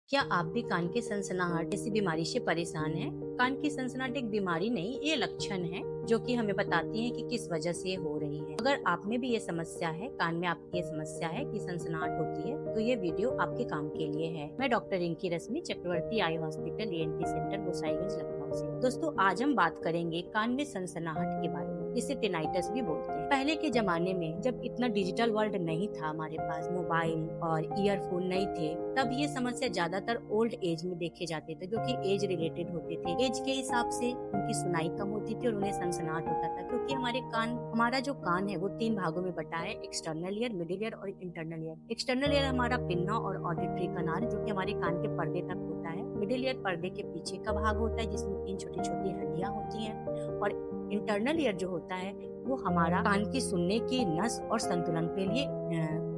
क्या आप भी कान की सनसनाहट जैसी बीमारी से परेशान हैं? कान की सनसनाहट एक बीमारी नहीं, ये लक्षण है जो कि हमें बताती है कि किस वजह से ये हो रही है। अगर आप में भी ये समस्या है, कान में आपकी ये समस्या है कि सनसनाहट होती है, तो ये वीडियो आपके काम के लिए है। मैं doctor Rinki Rashmi, Chakravarti eye hospital ENT centre Gosainganj Lucknow से। दोस्तों, आज हम बात करेंगे कान में सनसनाहट के बारे में, जिसे टिनाइटस भी बोलते हैं। पहले के जमाने में जब इतना डिजिटल वर्ल्ड नहीं था, हमारे पास मोबाइल और ईयरफोन नहीं थे, तब ये समस्या ज्यादातर ओल्ड एज में देखे जाते थे, जो कि एज रिलेटेड होते थे। एज के हिसाब से उनकी सुनाई कम होती थी और उन्हें सनसनाहट होता था, क्योंकि हमारा जो कान है वो 3 भागों में बटा है: एक्सटर्नल ईयर, मिडिल ईयर और इंटरनल ईयर। एक्सटर्नल ईयर हमारा पिन्ना और ऑडिटरी कनाल, जो कि हमारे कान के पर्दे तक होता है। मिडिल ईयर पर्दे के पीछे का भाग होता है, जिसमें 3 छोटी छोटी हड्डियां होती हैं। और इंटरनल ईयर जो होता है वो हमारा कान की सुनने की नस और संतुलन के लिए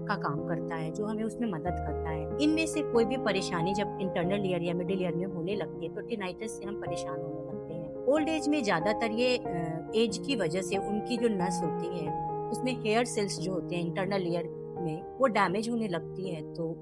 का काम करता है, जो हमें उसमें मदद करता है। इनमें से कोई भी परेशानी जब इंटरनल ईयर या मिडिल ईयर में होने लगती है, तो टिनाइटस से हम परेशान होने लगते हैं। ओल्ड एज में ज्यादातर ये एज की वजह से उनकी जो नस होती है, उसमें हेयर सेल्स जो होते हैं इंटरनल ईयर में, वो डैमेज होने लगती है। तो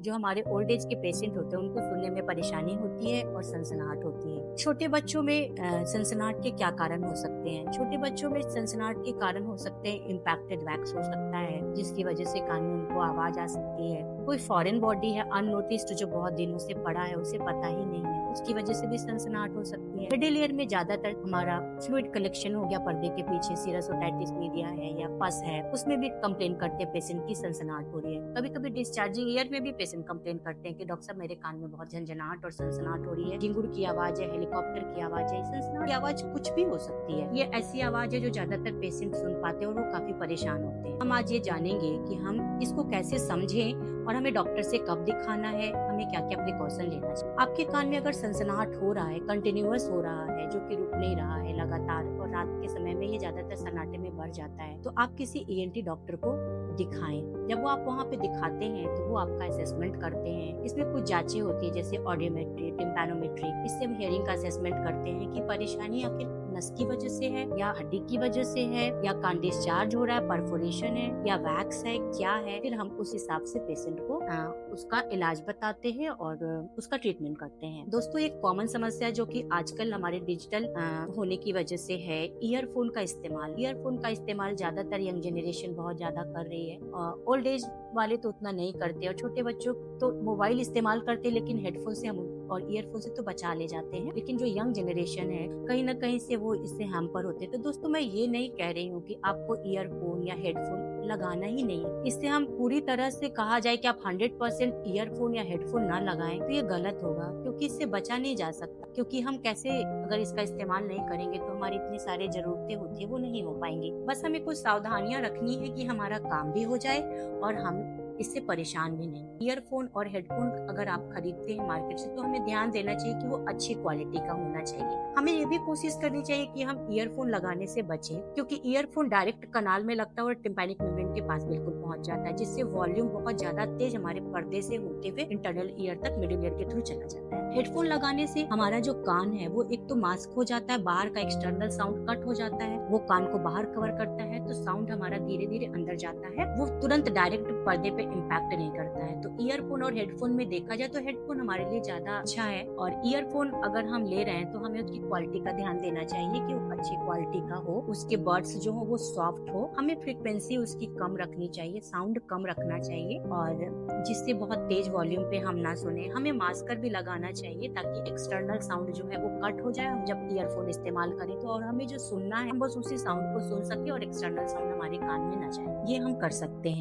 जो हमारे ओल्ड एज के पेशेंट होते हैं, उनको सुनने में परेशानी होती है और सनसनाहट होती है। छोटे बच्चों में सनसनाहट के क्या कारण हो सकते हैं? छोटे बच्चों में सनसनाहट के कारण हो सकते हैं: इम्पैक्टेड वैक्स हो सकता है, जिसकी वजह से कान में उनको आवाज आ सकती है। कोई फॉरेन बॉडी है अननोटिस्ड, जो बहुत दिनों से पड़ा है, उसे पता ही नहीं है, उसकी वजह से भी सनसनाहट हो सकती है। मिडिल ईयर में ज्यादातर हमारा फ्लूइड कलेक्शन हो गया पर्दे के पीछे, सीरस ओटाइटिस मीडिया है या पस है, उसमें भी कंप्लेन करते हैं पेशेंट की सनसनाहट हो रही है। कभी कभी डिस्चार्जिंग ईयर में भी पेशेंट कंप्लेन करते हैं कि डॉक्टर साहब, मेरे कान में बहुत झंझनाहट और सनसनाहट हो रही है, झिंगुर की आवाज है, हेलीकॉप्टर की आवाज है। सनसनाहट की आवाज कुछ भी हो सकती है। ये ऐसी आवाज है जो ज्यादातर पेशेंट सुन पाते हैं और वो काफी परेशान होते हैं। हम आज ये जानेंगे कि हम इसको कैसे समझें और हमें डॉक्टर से कब दिखाना है, हमें क्या क्या प्रिकॉशन लेना चाहिए। आपके कान में अगर सनसनाहट हो रहा है, कंटिन्यूअस हो रहा है, जो कि रुक नहीं रहा है लगातार, और रात के समय में ये ज्यादातर सन्नाटे में बढ़ जाता है, तो आप किसी ENT डॉक्टर को दिखाएं। जब वो आप वहाँ पे दिखाते हैं तो वो आपका असेसमेंट करते हैं। इसमें कुछ जांचें होती है, जैसे ऑडियोमेट्री, टिम्पैनोमेट्री। इससे हम हियरिंग का असेसमेंट करते हैं कि परेशानी आखिर नस की वजह से है या हड्डी की वजह से है या कान डिस्चार्ज हो रहा है, परफोरेशन है या वैक्स है, क्या है। फिर हम उस हिसाब से पेशेंट को उसका इलाज बताते हैं और उसका ट्रीटमेंट करते हैं। दोस्तों, एक कॉमन समस्या जो कि आजकल हमारे डिजिटल होने की वजह से है, ईयरफोन का इस्तेमाल। ईयरफोन का इस्तेमाल ज्यादातर यंग जनरेशन बहुत ज्यादा कर रही है। ओल्ड एज वाले तो उतना नहीं करते, और छोटे बच्चों तो मोबाइल इस्तेमाल करते हैं, लेकिन हेडफोन से हम और ईयरफोन से तो बचा ले जाते हैं। लेकिन जो यंग जनरेशन है, कहीं ना कहीं से वो इससे हैम्पर होते हैं। तो दोस्तों, मैं ये नहीं कह रही हूँ कि आपको ईयरफोन या हेडफोन लगाना ही नहीं है। इससे हम पूरी तरह से कहा जाए कि आप 100% ईयरफोन या हेडफोन ना लगाएं, तो ये गलत होगा, क्योंकि इससे बचा नहीं जा सकता। क्योंकि हम कैसे, अगर इसका इस्तेमाल नहीं करेंगे तो हमारी इतनी सारी जरूरतें होती है, वो नहीं हो पाएंगी। बस हमें कुछ सावधानियां रखनी है कि हमारा काम भी हो जाए और हम इससे परेशान भी नहीं। ईयरफोन और हेडफोन अगर आप खरीदते हैं मार्केट से, तो हमें ध्यान देना चाहिए कि वो अच्छी क्वालिटी का होना चाहिए। हमें ये भी कोशिश करनी चाहिए कि हम ईयरफोन लगाने से बचें, क्योंकि ईयरफोन डायरेक्ट कनाल में लगता है और टिम्पैनिक मेम्ब्रेन के पास बिल्कुल पहुंच जाता है, जिससे वॉल्यूम बहुत ज्यादा तेज हमारे पर्दे से होते हुए इंटरनल ईयर तक, मिडिल ईयर के थ्रू चला जाता है। हेडफोन लगाने से हमारा जो कान है वो एक तो मास्क हो जाता है, बाहर का एक्सटर्नल साउंड कट हो जाता है, वो कान को बाहर कवर करता है, तो साउंड हमारा धीरे धीरे अंदर जाता है, वो तुरंत डायरेक्ट पर्दे पे इम्पैक्ट नहीं करता है। तो ईयरफोन और हेडफोन में देखा जाए तो हेडफोन हमारे लिए ज्यादा अच्छा है, और ईयरफोन अगर हम ले रहे हैं तो हमें उसकी क्वालिटी का ध्यान देना चाहिए कि वो अच्छी क्वालिटी का हो, उसके बड्स जो हो वो सॉफ्ट हो, हमें फ्रीक्वेंसी उसकी कम रखनी चाहिए, साउंड कम रखना चाहिए, और जिससे बहुत तेज वॉल्यूम पे हम ना सुने। हमें मास्कर भी लगाना चाहिए ताकि एक्सटर्नल साउंड जो है वो कट हो जाए हम जब ईयरफोन इस्तेमाल करें तो, और हमें जो सुनना है हम बस उसी साउंड को सुन सके और एक्सटर्नल साउंड हमारे कान में ना जाए। ये हम कर सकते हैं।